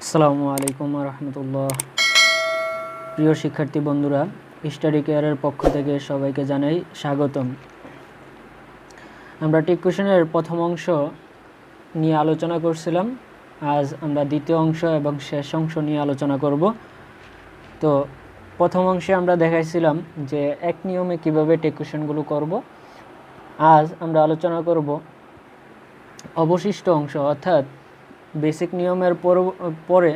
আসসালামু আলাইকুম রহমতুল্লাহ। প্রিয় শিক্ষার্থী বন্ধুরা, স্টাডি কেয়ারের পক্ষ থেকে সবাইকে জানাই স্বাগতম। আমরা টেক কোশ্চেনের প্রথম অংশ নিয়ে আলোচনা করছিলাম। আজ আমরা দ্বিতীয় অংশ এবং শেষ অংশ নিয়ে আলোচনা করব। তো প্রথম অংশে আমরা দেখাইছিলাম যে এক নিয়মে কিভাবে টেক কোশ্চেনগুলো করব। আজ আমরা আলোচনা করব অবশিষ্ট অংশ, অর্থাৎ বেসিক নিয়মের পরে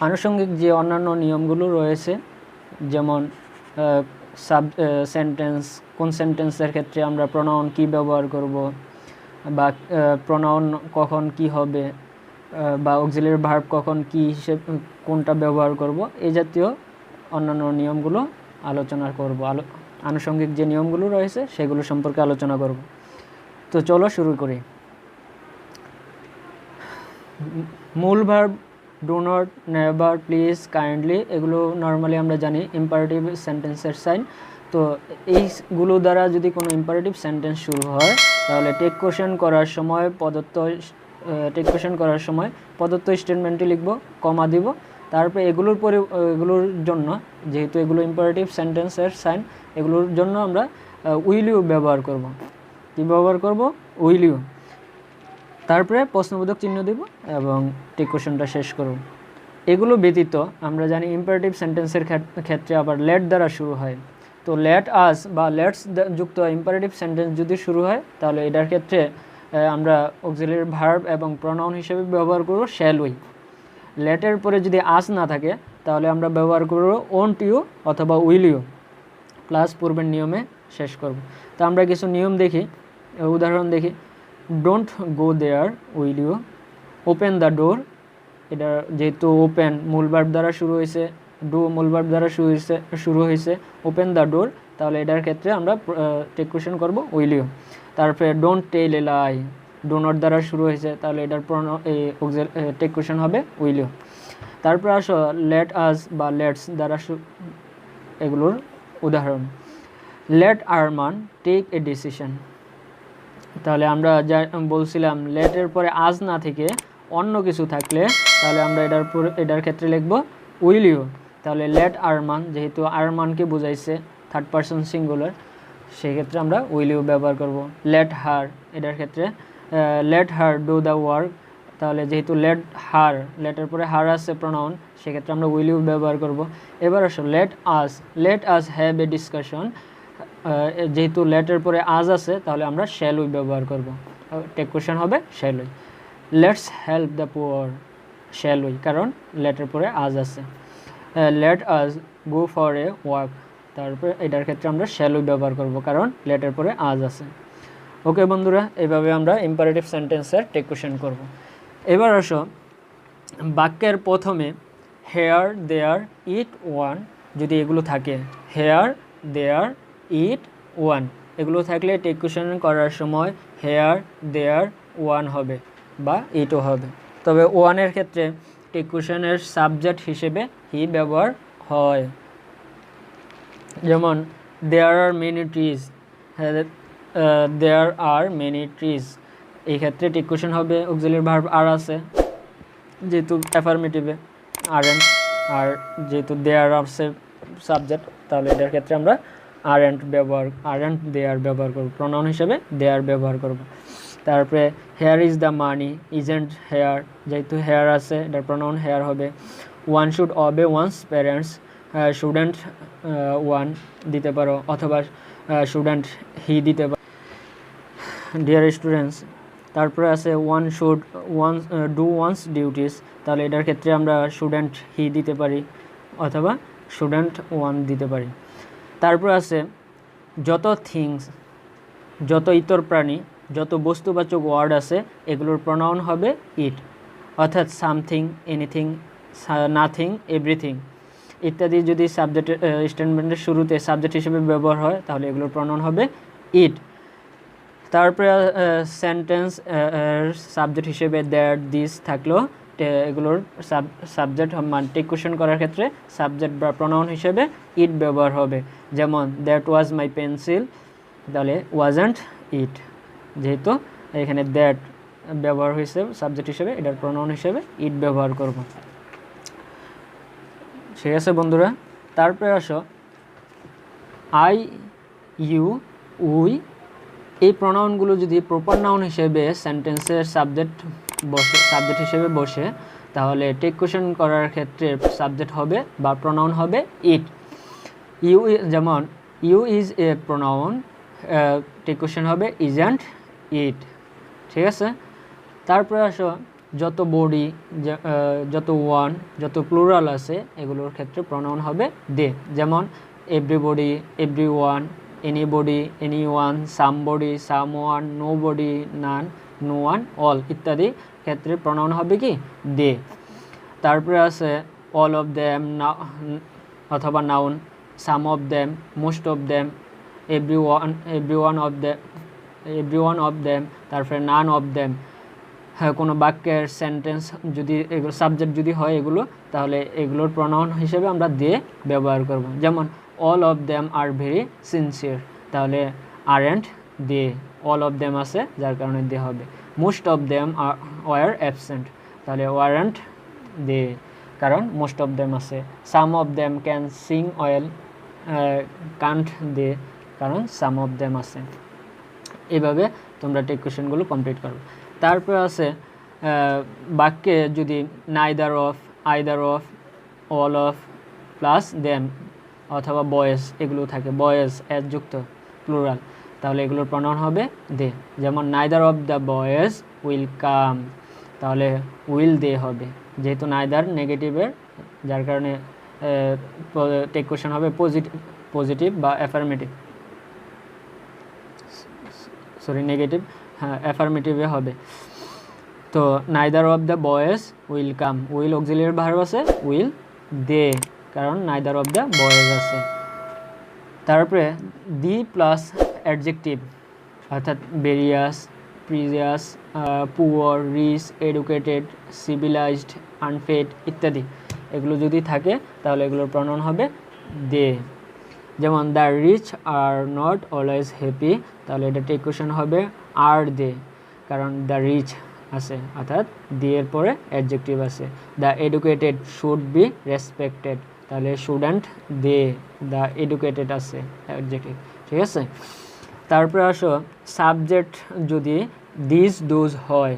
আনুষঙ্গিক যে অন্যান্য নিয়মগুলো রয়েছে, যেমন সেন্টেন্স, কোন সেন্টেন্সের ক্ষেত্রে আমরা প্রোনাউন কি ব্যবহার করব, বা প্রোনাউন কখন কি হবে, বা অক্সিলারি ভার্ব কখন কি হিসেবে কোনটা ব্যবহার করব, এই জাতীয় অন্যান্য নিয়মগুলো আলোচনা করব। আনুষঙ্গিক যে নিয়মগুলো রয়েছে সেগুলো সম্পর্কে আলোচনা করব। তো চলো শুরু করি। মূল verb do not, never, please, kindly, এগুলো নর্মালি আমরা জানি ইম্পারেটিভ সেন্টেন্সের সাইন। তো এইগুলো দ্বারা যদি কোনো ইম্পারেটিভ সেন্টেন্স শুরু হয়, তাহলে টেক কোশ্চেন করার সময় প্রদত্ত স্টেটমেন্টটি লিখব, কমা দিব। তারপরে এগুলোর জন্য, যেহেতু এগুলো ইম্পারেটিভ সেন্টেন্সের সাইন, এগুলোর জন্য আমরা উইল ইউ ব্যবহার করব। কী ব্যবহার করব? Will you. তারপরে প্রশ্নবোধক চিহ্ন দেব এবং টেক কোশ্চেনটা শেষ করব। এগুলো ব্যতীত আমরা জানি ইম্পারেটিভ সেন্টেন্সের ক্ষেত্রে আবার লেট দ্বারা শুরু হয়। তো লেট আস বা লেটস যুক্ত ইম্পারেটিভ সেন্টেন্স যদি শুরু হয়, তাহলে এটার ক্ষেত্রে আমরা অক্সিলারি ভার্ব এবং প্রোনাউন হিসেবে ব্যবহার করব শ্যাল উই। লেটের পরে যদি আস না থাকে, তাহলে আমরা ব্যবহার করব ওন্ট ইউ অথবা উইল ইউ, প্লাস পূর্বের নিয়মে শেষ করব। তো আমরা কিছু নিয়ম দেখি, উদাহরণ দেখি। Don't go there, will you. Open the door, এটা যেহেতু ওপেন মূল ভার্ব দ্বারা শুরু হয়েছে, ডু মূল ভার্ব দ্বারা শুরু হয়েছে, ওপেন দ্য ডোর, তাহলে এটার ক্ষেত্রে আমরা টেক কোশ্চেন করব উইল ইউ। তারপরে don't tell a lie, do not দ্বারা শুরু হয়েছে, তাহলে এটার টেক কোশ্চেন হবে উইল ইউ। তারপর আসো লেট আস বা লেটস দ্বারা এগুলোর উদাহরণ। Let Arman take a decision, তাহলে আমরা যা বলছিলাম লেটের পরে আজ না থেকে অন্য কিছু থাকলে, তাহলে আমরা এটার ক্ষেত্রে লিখব উইল ইউ। তাহলে লেট আরমান, যেহেতু আরমানকে বোঝাইছে থার্ড পারসন সিঙ্গুলার, সেক্ষেত্রে আমরা উইল ইউ ব্যবহার করব। লেট হার, এটার ক্ষেত্রে let her do the work, তাহলে যেহেতু লেটের পরে হার আছে প্রোনাউন, সেক্ষেত্রে আমরা উইল ইউ ব্যবহার করব। এবার আসো let us have a discussion, যেহেতু লেটের পরে আজ আছে, তাহলে আমরা শ্যাল উই ব্যবহার করব। টেক কোশ্চেন হবে shall we. Let's help the poor, shall we, কারণ লেটের পরে আজ আছে। Let us go for a walk, তারপরে এটার ক্ষেত্রে আমরা শ্যাল উই ব্যবহার করব, কারণ লেটের পরে আজ আছে। ওকে বন্ধুরা, এইভাবে আমরা ইম্পারেটিভ সেন্টেন্সের টেক কোশ্চেন করব। এবার আসো বাক্যের প্রথমে হেয়ার, দেয়ার, ইট, ওয়ান, যদি এগুলো থাকে, হেয়ার, দেয়ার, ইট, ওয়ান, এগুলো থাকলে টেক কোশ্চেন করার সময় হেয়ার, দেয়ার, ওয়ান হবে বা ইটও হবে। তবে ওয়ানের ক্ষেত্রে টেক কোশ্চেনের সাবজেক্ট হিসেবে হি ব্যবহার হয়। যেমন there are many trees, there are many trees, এই ক্ষেত্রে টেক কোশ্চেন হবে অক্সিলারি ভার্ব আর আছে, যেহেতু অ্যাফার্মেটিভে আরএন্ট, আর যেহেতু দেয়ার আছে সাবজেক্ট, তাহলে এটার ক্ষেত্রে আমরা আরএন্ট দেয়ার ব্যবহার করব, প্রোনাউন হিসেবে দেয়ার ব্যবহার করব। তারপরে here is the money, isn't here, যেহেতু হেয়ার আছে এটার প্রোনাউন হেয়ার হবে। One should obey one's parents, shouldn't one দিতে পারো, অথবা শুডেন্ট হি দিতে পারো, ডিয়ার স্টুডেন্টস। তারপরে আছে one should do once duties, তাহলে এটার ক্ষেত্রে আমরা শুডেন্ট হি দিতে পারি অথবা শুডেন্ট ওয়ান দিতে পারি। তারপর আছে যত থিংস, যত ইতর প্রাণী, যত বস্তুবাচক ওয়ার্ড আছে, এগুলোর প্রোনাউন হবে ইট, অর্থাৎ সামথিং, এনিথিং, নাথিং, এভরিথিং ইত্যাদি যদি সাবজেক্টের স্টেটমেন্টের শুরুতে সাবজেক্ট হিসেবে ব্যবহার হয়, তাহলে এগুলোর প্রোনাউন হবে ইট। তারপরে সেন্টেন্স সাবজেক্ট হিসেবে দ্যাট, দিস থাকলেও এগুলোর সাবজেক্ট মানে টেক কোশ্চেন করার ক্ষেত্রে সাবজেক্ট বা প্রোনাউন হিসেবে ইট ব্যবহার হবে। যেমন দ্যাট ওয়াজ মাই পেন্সিল, তাহলে ওয়াজন্ট ইট, যেহেতু এখানে দ্যাট ব্যবহার হয়েছে সাবজেক্ট হিসেবে, এটার প্রোনাউন হিসেবে ইট ব্যবহার করব। ঠিক আছে বন্ধুরা, তারপরে আসো আই, ইউ, উই, এই প্রোনাউনগুলো যদি প্রপার নাউন হিসেবে সেন্টেন্সের সাবজেক্ট হিসেবে বসে, তাহলে টেক কোয়েশ্চেন করার ক্ষেত্রে সাবজেক্ট হবে বা প্রোনাউন হবে ইট। ইউ, যেমন you is a pronoun, tag question হবে ইজন্ট ইট। ঠিক আছে, তারপরে আসো যত বডি, যত ওয়ান, যত প্লুরাল আছে এগুলোর ক্ষেত্রে প্রোনাউন হবে দে। যেমন everybody, everyone, anybody, anyone, somebody, someone, nobody, none, no one, all ইত্যাদি ক্ষেত্রে প্রোনাউন হবে কি দে। তারপরে আছে অল অফ দেম অথবা noun, some of them, most of them, everyone of them, তারপরে নান অফ দেম। হ্যাঁ, কোনো বাক্যের সেন্টেন্স যদি এগুলো সাবজেক্ট যদি হয় এগুলো, তাহলে এগুলোর প্রোনাউন হিসেবে আমরা দে ব্যবহার করব। যেমন all of them are very sincere, তাহলে aren't they, all of them আছে যার কারণে দে হবে। Most of them were absent, তাহলে ওয়ারেন্ট দে, কারণ মোস্ট অফ দেম আছে। Some of them can sing well, can't they, কারণ সাম অফ দেম আছে। এইভাবে তোমরা টেক কোয়েশ্চেনগুলো কমপ্লিট করবে। তারপর আছে বাক্যে যদি neither of, either of, all of, plus them অথবা বয়েজ এগুলো থাকে, বয়েজ এস যুক্ত প্লুরাল, তাহলে এগুলোর প্রোনাউন হবে দে। যেমন neither of the boys will come, তাহলে উইল দে হবে, যেহেতু নাইদার নেগেটিভের, যার কারণে টেক কোয়েশ্চেন হবে পজিটিভ বা অ্যাফার্মেটিভ, নেগেটিভ, হ্যাঁ অ্যাফার্মেটিভে হবে। তো neither of the boys will come, will auxiliary verb আছে, উইল দে, কারণ নাইদার অফ দ্য বয়েজ আছে। তারপরে দি প্লাস অ্যাডজেক্টিভ, অর্থাৎ various, precious, poor, rich, educated, civilised, unfit ইত্যাদি এগুলো যদি থাকে, তাহলে এগুলোর প্রোনাউন হবে দে। যেমন the rich are not always happy, তাহলে এটা টেক কোয়েশ্চেন হবে আর দে, কারণ দ্য রিচ আছে, অর্থাৎ দিয়ের পরে অ্যাডজেক্টিভ আছে। The educated should be respected, তাহলে শুডেন্ট দে, দ্য এডুকেটেড আছে অ্যাডজেক্টিভ। ঠিক আছে, তারপরে আসো সাবজেক্ট যদি দিস ডোজ হয়,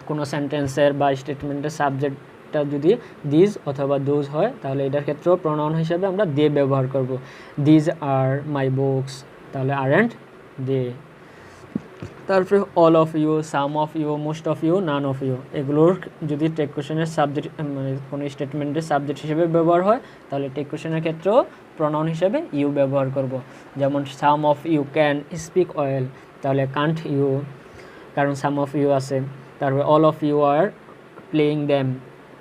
কোনো সেন্টেন্সের বা স্টেটমেন্টের সাবজেক্টটা যদি দিস অথবা ডোজ হয়, তাহলে এটার ক্ষেত্রেও প্রোনাউন হিসাবে আমরা দে ব্যবহার করব। দিস আর মাই বুকস, তাহলে আরেন্ট দে। তারপরে all of you, some of you, most of you, none of you, এগুলোর যদি টেক কোয়েশ্চেনের সাবজেক্ট মানে কোনো স্টেটমেন্টের সাবজেক্ট হিসেবে ব্যবহার হয়, তাহলে টেক কোয়েশ্চেনের ক্ষেত্রেও প্রোনাউন হিসেবে ইউ ব্যবহার করব। যেমন some of you can speak well, তাহলে কান্ট ইউ, কারণ সাম অফ ইউ আছে। তারপরে all of you are playing them,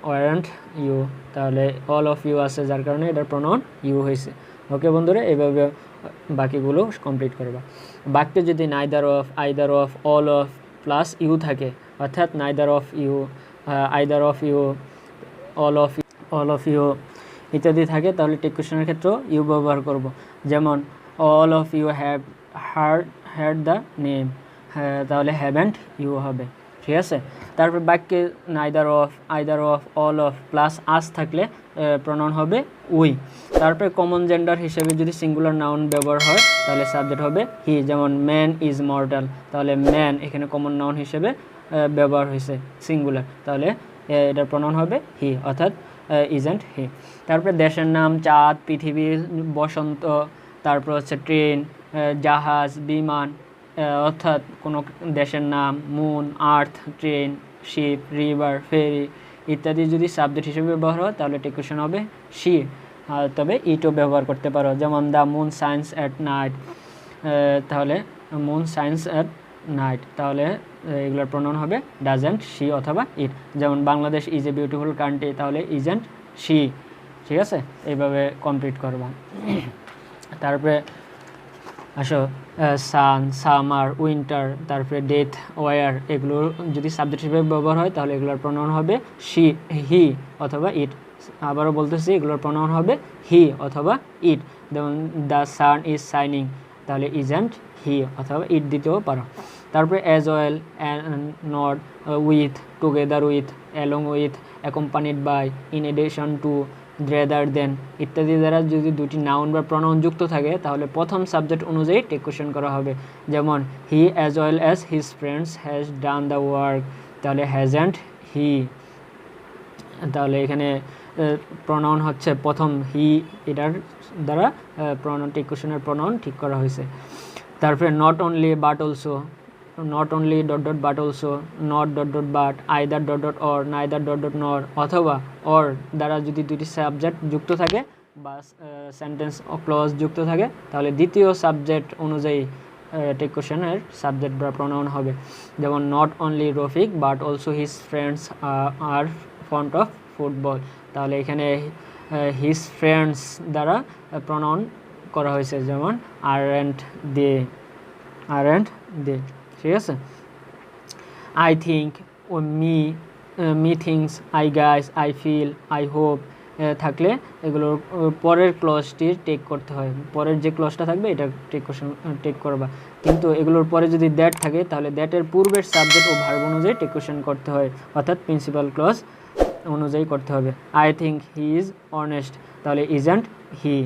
weren't you, তাহলে অল অফ ইউ আছে যার কারণে এটার প্রোনাউন ইউ হয়েছে। ওকে বন্ধুরা, এইভাবে বাকিগুলো কমপ্লিট করবা। বাক্যে যদি neither of, either of, all of plus you থাকে, অর্থাৎ neither of you, either of you, all of you ইত্যাদি থাকে, তাহলে টেক কোয়েশ্চেনের ক্ষেত্রেও ইউ ব্যবহার করব। যেমন all of you have heard the name, তাহলে হ্যাভেন্ট ইউ হবে। ঠিক আছে, তারপর বাক্যে neither of, either of, all of plus us থাকলে প্রোনাউন হবে উই। তারপরে কমন জেন্ডার হিসেবে যদি সিঙ্গুলার নাউন ব্যবহার হয়, তাহলে সাবজেক্ট হবে হি। যেমন ম্যান ইজ মর্টাল, তাহলে ম্যান এখানে কমন নাউন হিসেবে ব্যবহার হয়েছে সিঙ্গুলার, তাহলে এটার প্রোনাউন হবে হি, অর্থাৎ ইজেন্ট হি। তারপরে দেশের নাম চাঁদ, পৃথিবী, বসন্ত, তারপর হচ্ছে ট্রেন, জাহাজ, বিমান, অর্থাৎ কোনো দেশের নাম, মুন, আর্থ, ট্রেন, শিপ, রিভার, ফেরি ইত্যাদি যদি সাবজেক্ট হিসেবে ব্যবহার হয়, তাহলে টেক কোয়েশ্চেন হবে শি। তবে ইটও ব্যবহার করতে পারো, যেমন the moon science at night, তাহলে মুন সাইন্স অ্যাট নাইট, তাহলে এগুলোর প্রোনাউন হবে ডাজেন্ট, শি অথবা ইট। যেমন Bangladesh is a beautiful country, তাহলে ইজেন্ট শি। ঠিক আছে, এইভাবে কমপ্লিট করবা। তারপরে আসো সান, সামার, উইন্টার, তারপরে ডেথ, ওয়ার এগুলো যদি সাবজেক্ট হিসেবে ব্যবহার হয়, তাহলে এগুলোর প্রোনাউন হবে শি, হি অথবা ইট। আবারও বলতেছি, এগুলোর প্রোনাউন হবে হি অথবা ইট। যেমন দ্য সান ইজ শাইনিং, তাহলে ইজেন্ট হি অথবা ইট দিতেও পারো। তারপরে as well, not, with, together with, along with, accompanied by, in addition to, rather than ইত্যাদি দ্বারা যদি দুটি নাউন বা প্রনাউন যুক্ত থাকে তাহলে প্রথম সাবজেক্ট অনুযায়ী টেক কোয়েশ্চেন করা হবে। যেমন হি as well as his friends has done the work, তাহলে হ্যাজন্ট হি, তাহলে এখানে প্রনাউন হচ্ছে প্রথম হি, এটার দ্বারা প্রনাউন টেক কোয়েশ্চেনের প্রনাউন ঠিক করা হয়েছে। তারপরে not only but also, not only dot dot but also, not dot dot but, either dot dot or, neither dot dot নর, অথবা অর দ্বারা যদি দুটি সাবজেক্ট যুক্ত থাকে বা সেন্টেন্স ও ক্লজ যুক্ত থাকে তাহলে দ্বিতীয় সাবজেক্ট অনুযায়ী টেক কোয়েশ্চেনের সাবজেক্ট বা প্রনাউন হবে। যেমন not only Rafiq but also his friends are fond of football, তাহলে এখানে হিজ ফ্রেন্ডস দ্বারা প্রনাউন করা হয়েছে, যেমন আর and they, R and they, ঠিক আছে। আই থিঙ্ক, ও me, methinks, I guess, I feel, I hope থাকলে এগুলোর পরের ক্লজটি টেক করতে হয়, পরের যে ক্লজটা থাকবে এটা টেক করবা। কিন্তু এগুলোর পরে যদি দ্যাট থাকে তাহলে দ্যাটের পূর্বের সাবজেক্ট ও ভার্ব অনুযায়ী টেক কোয়েশ্চেন করতে হয়, অর্থাৎ প্রিন্সিপাল ক্লজ অনুযায়ী করতে হবে। I think he is honest, তাহলে isn't he.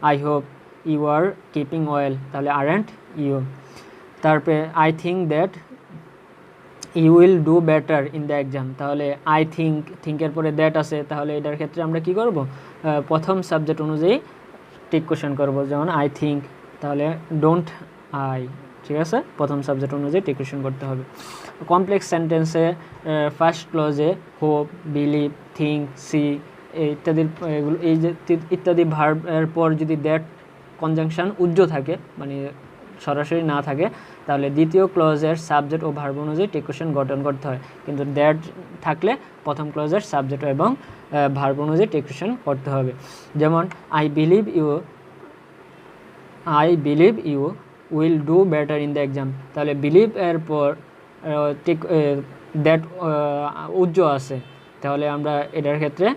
I hope you are keeping well, তাহলে আরন্ট ইউ। তারপরে I think that you will do better in the exam, তাহলে আই থিঙ্কের পরে দ্যাট আছে, তাহলে এটার ক্ষেত্রে আমরা কি করব, প্রথম সাবজেক্ট অনুযায়ী টেক কোয়েশ্চেন করব। যেমন আই থিঙ্ক, তাহলে ডোন্ট আই, ঠিক আছে, প্রথম সাবজেক্ট অনুযায়ী টেক কোয়েশ্চেন করতে হবে। কমপ্লেক্স সেন্টেন্সে ফার্স্ট ক্লজে হোপ, বিলিভ, থিঙ্ক, সি ইত্যাদির এগুলো, এই যে ইত্যাদি ভার্বের পর যদি দ্যাট কনজাংশন উজ্জ থাকে, মানে সরাসরি না থাকে, তাহলে দ্বিতীয় ক্লজের সাবজেক্ট ও ভার্ব অনুযায়ী টেক কোয়েশ্চেন গঠন করতে হয়। কিন্তু দ্যাট থাকলে প্রথম ক্লজের সাবজেক্ট এবং ভার্ব অনুযায়ী টেক কোয়েশ্চেন করতে হবে। যেমন I believe you will do better in the exam, তাহলে বিলিভ এর পর টেক দ্যাট উজ্জ আছে, তাহলে আমরা এটার ক্ষেত্রে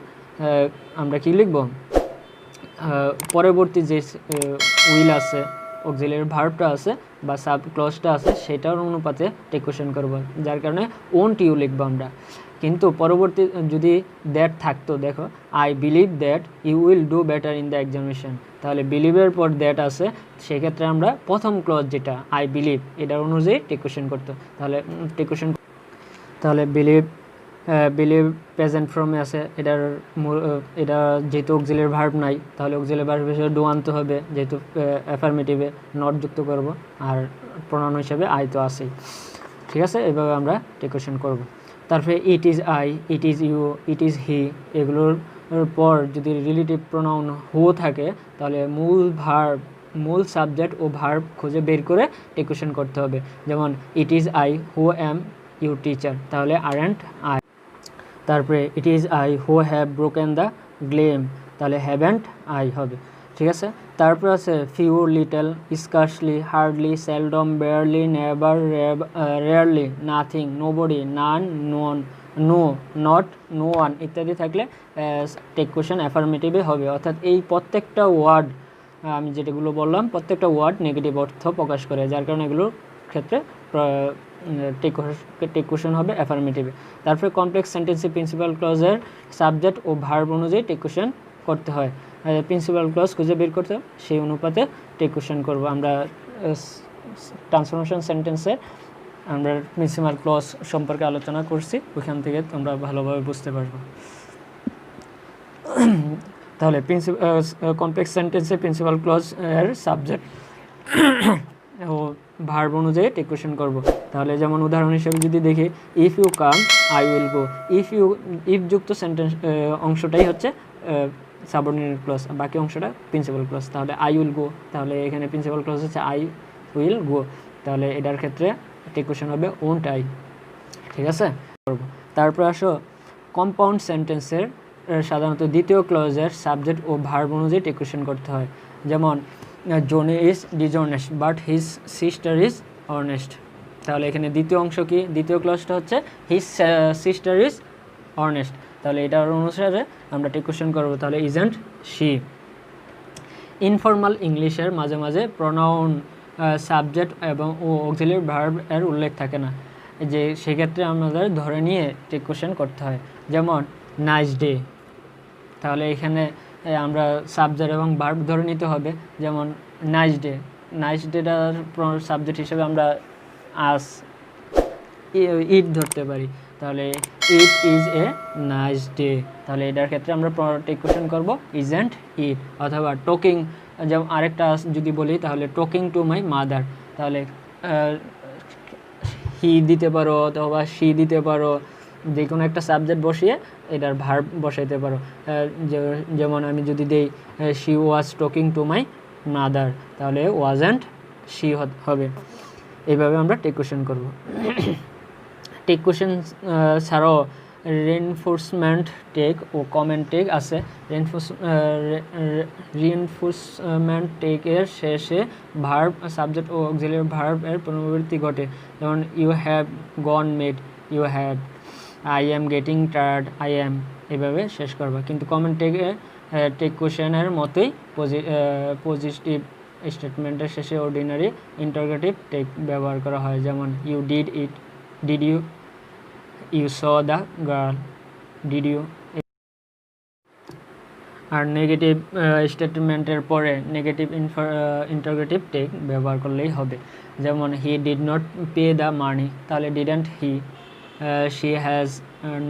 আমরা কি লিখব, পরবর্তী যে উইল আছে, অক্সিলারি ভার্বটা আছে বা সাব ক্লজটা আছে সেটার অনুপাতে টেক কোয়েশ্চেন করব, যার কারণে ওন্ট ইউ লিখবো আমরা। কিন্তু পরবর্তী যদি দ্যাট থাকতো, দেখো I believe that you will do better in the examination, তাহলে বিলিভের পর দ্যাট আছে, সেক্ষেত্রে আমরা প্রথম ক্লজ যেটা আই বিলিভ এটার অনুযায়ী টেক কোয়েশ্চেন করতো, তাহলে টেক কোয়েশ্চেন, তাহলে বিলিভ প্রেজেন্ট ফর্মে আছে, এটা যেহেতু অক্সিলারি ভার্ব নাই তাহলে অক্সিলারি ভার্ব হিসেবে ডু আনতে হবে, যেহেতু অ্যাফার্মেটিভে নট যুক্ত করব, আর প্রনাউন হিসেবে আই তো আছেই, ঠিক আছে। এভাবে আমরা টেক কোয়েশ্চেন করব। তারপরে it is I, it is you, it is he, এগুলোর পর যদি রিলেটিভ প্রনাউন হু থাকে তাহলে মূল সাবজেক্ট ও ভার্ব খুঁজে বের করে টেক কোয়েশ্চেন করতে হবে। যেমন it is I who am your teacher, তাহলে আরন্ট আই। তারপরে it is I who have broken the glass, তাহলে হ্যাভেন্ট আই হবে, ঠিক আছে। তারপর আছে few, little, scarcely, hardly, seldom, barely, never, rarely, nothing, nobody, none, no, not, no one ইত্যাদি থাকলে টেক কোয়েশ্চেন অ্যাফার্মেটিভে হবে, অর্থাৎ এই প্রত্যেকটা ওয়ার্ড আমি যেটাগুলো বললাম প্রত্যেকটা ওয়ার্ড নেগেটিভ অর্থ প্রকাশ করে, যার কারণে এগুলোর ক্ষেত্রে টেক কোয়েশ্চেন হবে অ্যাফার্মেটিভে। তারপরে কমপ্লেক্স সেন্টেন্সে প্রিন্সিপাল ক্লজের সাবজেক্ট ও ভার্ব অনুযায়ী টেক কোয়েশ্চেন করতে হয়, প্রিন্সিপাল ক্লজ খুঁজে বের করতে হয়, সেই অনুপাতে টেক কোয়েশ্চেন করবো। আমরা ট্রান্সফরমেশন সেন্টেন্সে আমরা প্রিন্সিপাল ক্লজ সম্পর্কে আলোচনা করছি, ওইখান থেকে তোমরা ভালোভাবে বুঝতে পারবে। তাহলে কমপ্লেক্স সেন্টেন্সে প্রিন্সিপাল ক্লজ এর সাবজেক্ট ও ভার্ব অনুযায়ী টেক কোয়েশ্চেন করব। তাহলে যেমন উদাহরণ হিসেবে যদি দেখি, if you come I will go, if যুক্ত সেন্টেন্স অংশটাই হচ্ছে সাবঅর্ডিনেট ক্লজ, বাকি অংশটা প্রিন্সিপাল ক্লজ। তাহলে আই উইল গো, তাহলে এখানে প্রিন্সিপাল ক্লজ হচ্ছে আই উইল গো, তাহলে এটার ক্ষেত্রে টেক কোয়েশ্চেন হবে ওন্ট আই, ঠিক আছে। তারপর আসো কম্পাউন্ড সেন্টেন্সের সাধারণত দ্বিতীয় ক্লজের সাবজেক্ট ও ভার্ব অনুযায়ী টেক কোয়েশ্চেন করতে হয়। যেমন Johnny is dishonest but his sister is honest, তাহলে এখানে দ্বিতীয় অংশ কি, দ্বিতীয় ক্লজটা হচ্ছে হিজ সিস্টার ইজ অনেস্ট, তাহলে এটার অনুসারে আমরা টেক কোয়েশ্চেন করবো, তাহলে ইজন্ট শি। ইনফর্মাল ইংলিশের মাঝে মাঝে প্রনাউন সাবজেক্ট এবং অক্সিলিয়ারি ভার্ব এর উল্লেখ থাকে না, যে সেক্ষেত্রে আমাদের ধরে নিয়ে টেক কোশ্চেন করতে হয়। যেমন নাইস ডে, তাহলে এখানে আমরা সাবজেক্ট এবং ভার্ব ধরে নিতে হবে। যেমন নাইস ডে, নাইস ডেটার সাবজেক্ট হিসেবে আমরা আস ইট ধরতে পারি, তাহলে it is a nice day, তাহলে এটার ক্ষেত্রে আমরা টেক কোশ্চেন করব ইজন্ট ইট। অথবা টকিং, যেমন আরেকটা যদি বলি তাহলে টকিং টু মাই মাদার, তাহলে হি দিতে পারো অথবা শি দিতে পারো, যে কোনো একটা সাবজেক্ট বসিয়ে এটার ভার্ব বসাইতে পারো। যেমন আমি যদি দেই she was talking to my mother, তাহলে ওয়াজন্ট শি হবে। এইভাবে আমরা টেক কোশ্চেন করব। টেক কোশ্চেন ছাড়াও রিইনফোর্সমেন্ট টেক ও কমেন্ট টেক আছে। রিইনফোর্সমেন্ট টেকের শেষে ভার্ব, সাবজেক্ট ও অক্সিলিয়ারি ভার্ব এর পুনরাবৃত্তি ঘটে। যেমন you have gone mad, you have, I am getting tired, I am, এভাবে শেষ করবা। কিন্তু কমেন্ট টেকে টেক কোশ্চেনের মতোই পজিটিভ স্টেটমেন্টের শেষে অর্ডিনারি ইন্টারোগেটিভ টেক ব্যবহার করা হয়। যেমন you did it, did you, you saw the girl, did you. আর নেগেটিভ স্টেটমেন্টের পরে নেগেটিভ ইন্টারোগেটিভ টেক ব্যবহার করলেই হবে। যেমন he did not pay the money, তাহলে didn't he, she has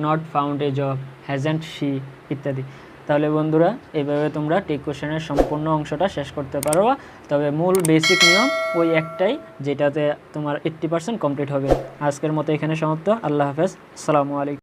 not found a job, hasn't she, ইত্যাদি। তাহলে বন্ধুরা এইভাবে তোমরা টেক কোশ্চেনের সম্পূর্ণ অংশটা শেষ করতে পারো। তবে মূল বেসিক নিয়ম ওই একটাই, যেটাতে তোমার 80% কমপ্লিট হবে। আজকের মতো এখানে সমাপ্ত। আল্লাহ হাফেজ, আসসালামু আলাইকুম।